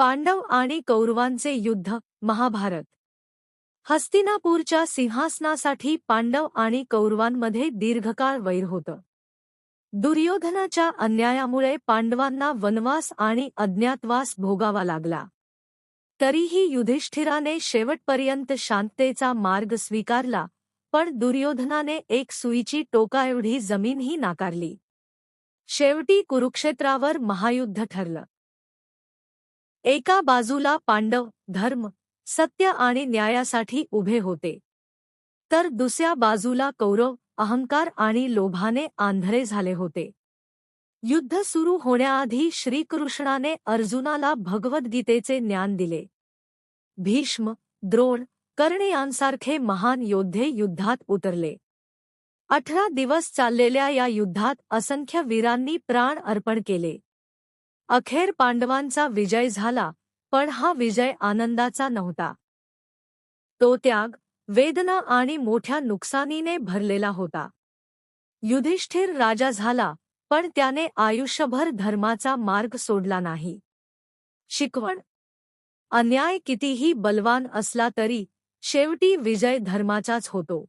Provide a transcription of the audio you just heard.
पांडव आणि कौरवांचे युद्ध महाभारत. हस्तिनापूरच्या सिंहासनासाठी पांडव आणि कौरवांमध्ये दीर्घकाळ वैर होतं. दुर्योधनाच्या अन्यायामुळे पांडवांना वनवास आणि अज्ञातवास भोगावा लागला. तरीही युधिष्ठिराने शेवटपर्यंत शांततेचा मार्ग स्वीकारला, पण दुर्योधनाने एक सुईची टोकाएवढी जमीनही नाकारली. शेवटी कुरुक्षेत्रावर महायुद्ध ठरलं. एका बाजूला पांडव धर्म, सत्य आणि न्यायासाठी उभे होते, तर दुसऱ्या बाजूला कौरव अहंकार आणि लोभाने आंधळे झाले होते. युद्ध सुरू होण्याआधी श्रीकृष्णाने अर्जुनाला भगवद्गीतेचे ज्ञान दिले. भीष्म, द्रोण, कर्ण यांसारखे महान योद्धे युद्धात उतरले. 18 दिवस चाललेल्या या युद्धात असंख्य वीरांनी प्राण अर्पण केले. अखेर पांडवांचा विजय झाला, पण हा विजय आनंदाचा नव्हता. तो त्याग, वेदना आणि मोठ्या नुकसानीने भरलेला होता. युधिष्ठिर राजा झाला, पण त्याने आयुष्यभर धर्माचा मार्ग सोडला नाही. शिकवण: अन्याय कितीही बलवान असला तरी शेवटी विजय धर्माचाच होतो.